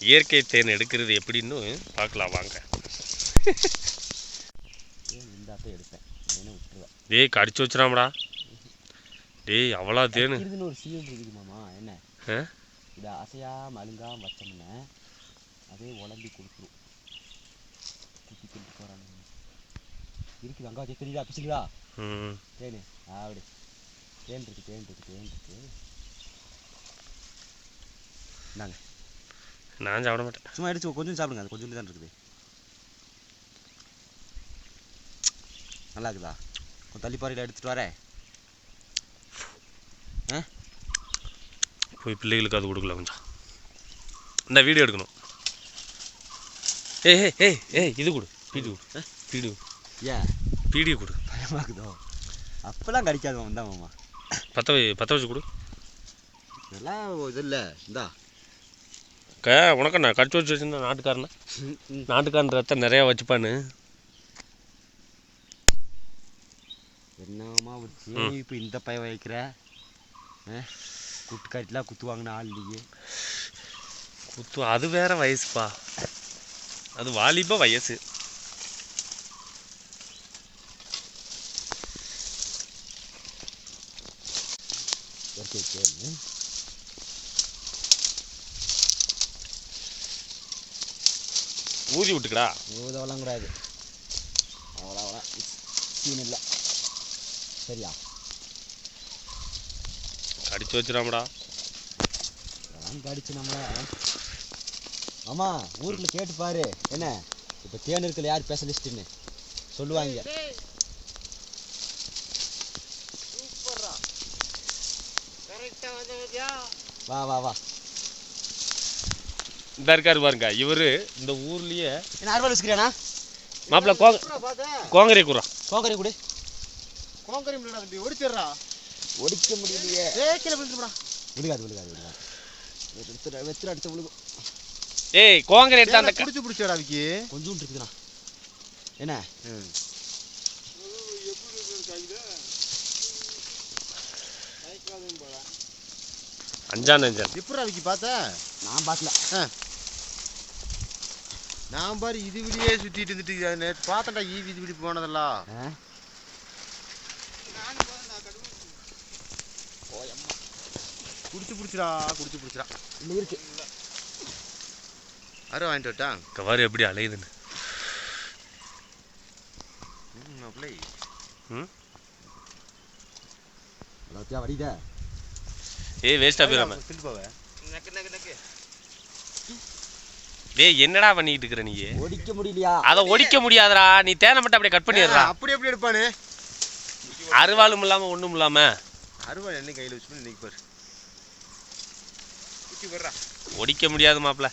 இயற்கை தேன் எடுக்கிறது எப்படின்னு பார்க்கலாம் வாங்க. டேய் கடிச்சு வச்சுறாமடா. டேய் அவ்வளோ தேனு ஒரு சீல் இருக்குது மாமா. என்ன இதை அசையாம அழுங்காம வச்சோம்னா அதே உடம்பி கொடுத்துரும். குத்தி கொண்டு போகிறாங்க இருக்குது. அங்கே தெரியுதா பிசுக்குதா தேனு? அப்படி தேன் இருக்கு. இந்தாங்க. நான் சாப்பிட மாட்டேன். சும்மா எடுத்து கொஞ்சம் சாப்பிடுங்க. அது கொஞ்சம் தான் இருக்குது. நல்லா இருக்குதா? கொஞ்சம் தள்ளி பாறையில் எடுத்துகிட்டு வரேன். போய் பிள்ளைகளுக்கு அது கொடுக்கல. கொஞ்சம் இந்த வீடியோ எடுக்கணும். ஏய் இது கொடு. பீடி ஏன் பீடியை கொடு. பயமாக்குதோ? அப்பெல்லாம் கடிக்காது வந்தா மாமா. பற்ற வச்சு கொடு. இதெல்லாம் இது இல்லை. இந்தா உனக்கு நான் கடிச்சு வச்சுருந்தேன். நாட்டுக்காரன் ரத்தம் நிறையா வச்சுப்பான்னு. என்னம்மா இப்போ இந்த பய வைக்கிற குட்டுக்காட்டிலாம் குத்துவாங்கன்னு ஆள் இல்லையே. அது வேற வயசுப்பா. அது வாலிப வயசு. ஊதி விட்டுக்கடா. ஊதவெல்லாம் கூடாது. அவ்வளோ சீன் இல்லை. சரியா? கடிச்சு வச்சுடாமடா. கடிச்சு நம்ம ஆமா ஊருக்குள்ள கேட்டு பாரு. என்ன இப்போ தேன் இருக்கல யார் ஸ்பெஷலிஸ்ட்னு சொல்லுவாங்க. வா வா வா. இந்த இருக்காரு பாருங்க இவரு. இந்த ஊர்லயே என்ன அறுவடை வச்சுக்கிறேனா மாப்பிள்ள? கோங்கரை கூறா. கோங்கரை கூட கோங்கரை ஒடிச்சிடுறா. ஒடிக்க முடியலையே. கீழே விழுந்துடா. விழுகாது. வெத்திர அடிச்ச விழுகும். ஏய் கோங்கரை எடுத்தா அந்த பிடிச்சிடா. அதுக்கு கொஞ்சம் இருக்குதுண்ணா. என்ன அஞ்சான் எப்படி அதுக்கு பார்த்த? நான் பார்க்கல. நான் பாரு இது விடியே சுத்திட்டு இருந்துட்டு நேற்று பார்த்தேன்டா. இது விடி போனதெல்லாம் குடிச்சு பிடிச்சிடா. இல்லை இருக்கு. அரை வாங்கிட்டு விட்டா. கவாரு எப்படி அலையுதுன்னு. வடித. ஏய் வேஸ்டா போயிடாம. டேய் என்னடா பண்ணிட்டு இருக்கற நீ? ஒடிக்க முடியலையா? அத ஒடிக்க முடியாதுடா. நீ தேனை மட்டும் அப்படியே கட் பண்ணிடுறா. அப்படி எப்படி எடுப்பானே? அருவாளும் இல்லாம ஒண்ணும் இல்லாம. அருவாள் என்ன கையில வச்சு இன்னைக்கு பாரு. குட்டி வர்றா. ஒடிக்க முடியாது மாப்ள.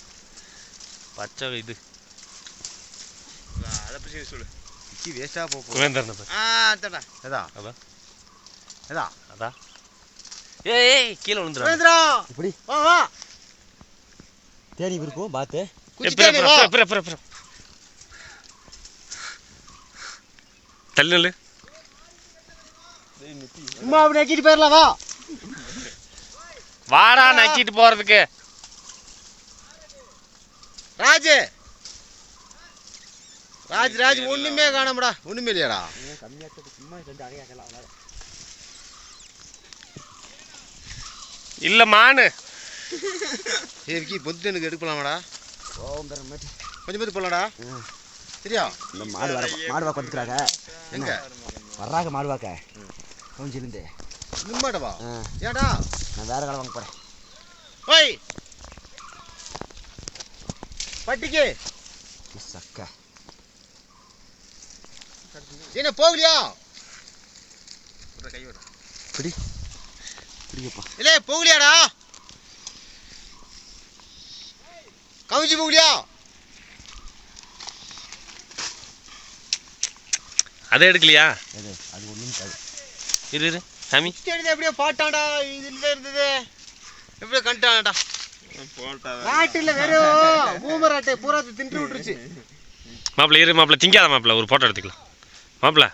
பச்சை இது. அத பத்தி சொல்லு. குட்டி வேஸ்டா போ போ. குவேந்தர்ன பாரு. அடடா. அதா. ஏய் கீழ விழுந்துடா. குவேந்தரா. இப்படி வா. தேடி இருக்கும் பாத்து. குட்டி வா. தள்ளு. சும்மா அப்படியே நக்கிட்டு போயிடலாம். வா வாடா நக்கிட்டு போறதுக்கு. ராஜ் ஒண்ணுமே காணாமடா. ஒண்ணுமே இல்லையாடா? இல்ல மானு. சரிக்கி பொத்து எனக்கு எடுக்கலாமாடா? கொஞ்சம் பேர் போடலாடா. சரியா? இந்த மாடு வாக்க வந்துக்கிறாங்க. எங்க வர்றாங்க மாடு வாக்க? கொஞ்சம் இருந்து நிம்மாடவா? ஏடா நான் வேற கடை வாங்க போறேன். ஓய் பட்டிக்கு சக்க என்ன போகலையா? கை விட பிடிப்பா. இல்ல போகலையாடா? கவிஞ்சி போகலையா? அதை எடுக்கலையா? அது ஒன்றும் இரு சாமி எப்படியோ பாட்டாண்டா. இதுல இருந்தது எப்படியோ கண்டாடா. நாட்டுல வெறும் பூமராட்டை பூரா தின்று விட்டுருச்சு. மாப்பிள்ள இரு மாப்பிள்ள திங்காத மாப்பிள்ள. ஒரு போட்டோ எடுத்துக்கலாம் மாப்பிள்ள.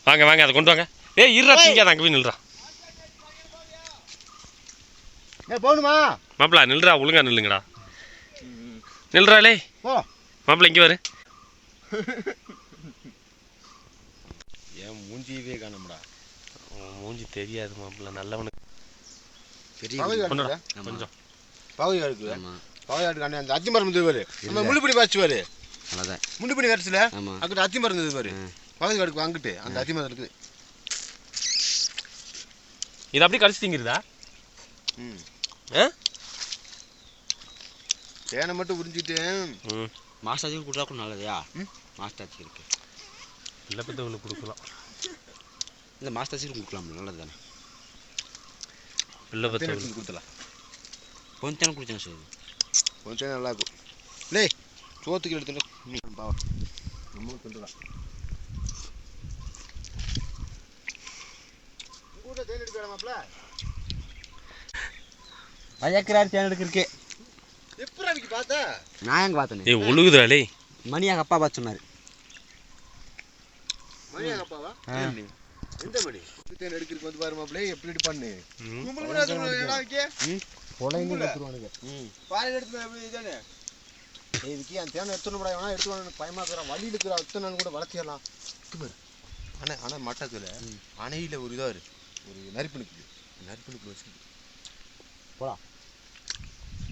வாங்க அதை கொண்டு வாங்க. ஏய் இருடா திங்காத. அங்கே போய் நில்றா. போகணுமா மாப்பிள்ள? நில்றா ஒழுங்கா நில்லுங்கடா. நில்றாளே போ மாப்பிள்ள இங்கே வரு. ஏன் மூஞ்சியவே காணமுடா. மூஞ்சி தெரியாது மாப்பிள்ள, நல்லவனுக்கு பெரிய கொண்டுடா கொஞ்சம். பாவை இருக்கு. ஆமாம் பாவை ஆட்டுக்காண்டி அந்த அத்தி மரம் இருந்தது பாரு. நம்ம முள்ளுப்படி பாய்ச்சி பாரு. அவ்வளோதான். முள்ளுப்படி கரைச்சில ஆமாம் அங்கிட்ட அத்தி மரம் இருந்தது பாரு. பாவை காடுக்கு வாங்கிட்டு அந்த அத்தி மரம் இருக்குது. இது அப்படியே கடிச்சு திங்கிறதா? ம் ஆ தேனை மட்டும் உறிஞ்சிட்டு ம் மாஸ்டாச்சுக்கு கொடுத்தா கூட நல்லதையா? ம் மாஸ்டாச்சு இருக்கு. இல்லை பற்றி ஒன்று கொடுக்கலாம். இல்லை மாஸ்டாச்சுக்கு கொடுக்கலாம், நல்லது தானே. பிள்ளை பற்றி எடுத்து கொடுத்துலாம். கொஞ்சம் தானே குடிச்சேன் சார். கொஞ்சம் நல்லா இருக்கும். லே சோத்துக்கு எடுத்துட்டு பாவா நம்ம கொண்டுலாம். கூட தேன் எடுக்க வேணாமாப்ல? பயக்கிறாரு தேன் எடுக்கிறதுக்கு. எப்படா நீ பார்த்த? நான் எங்கே பார்த்தேனே. ஏய் ஒழுகுதுறாளே. மணியாக அப்பா பார்த்து சொன்னார். மணியாக அப்பாவா? எந்த மணி? தேன் எடுக்கிறதுக்கு வந்து பாருமாப்ல எப்படி பண்ணு. ம் கொலைன்னு எடுத்துருவானுங்க. பாறை எடுத்து எப்படி இதானே இதுக்கு அந்த தேனை எடுத்துன்னு கூட வேணா எடுத்து பயமா இருக்கிறான். வழியில் இருக்கிற அத்தனை நாள் கூட வளர்த்திடலாம். ஆனால் ஆனால் மட்டத்தில் அணையில் ஒரு இதாக இருக்கு, ஒரு நரிப்பணுக்கு நரிப்பணுக்கு வச்சு போடா.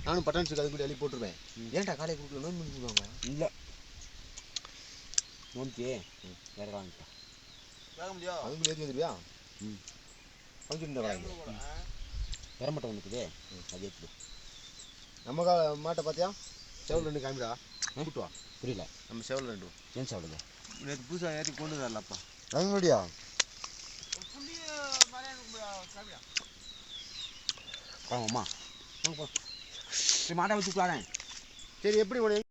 நானும் பட்டான்ஸுக்கு அது கூட எழுதி போட்டுருவேன். ஏன்டா காலையை கொடுக்கல நோம்பு பண்ணி கொடுவாங்க. இல்லை நோம்பி வேறு வாங்கிட்டா வேக முடியும். அதுக்குள்ள ஏற்றி வந்துடுவியா? ம் ஃபங்க்ஷன் வாங்கி வர மாட்டோம் இருக்குது. அது எப்படி நம்ம மாட்டை பார்த்தியா? செவல் ரெண்டு காமிடா கூட்டு வா. புரியல. நம்ம செவல் ரெண்டு ஏன் சாப்பிடுது? நேற்று புதுசாக ஏற்றி கொண்டு வரலப்பா. வாங்க முடியா? வாங்கம்மா வாங்க போ. சரி மாட்டை வச்சுக்கலானே. சரி எப்படி உனக்கு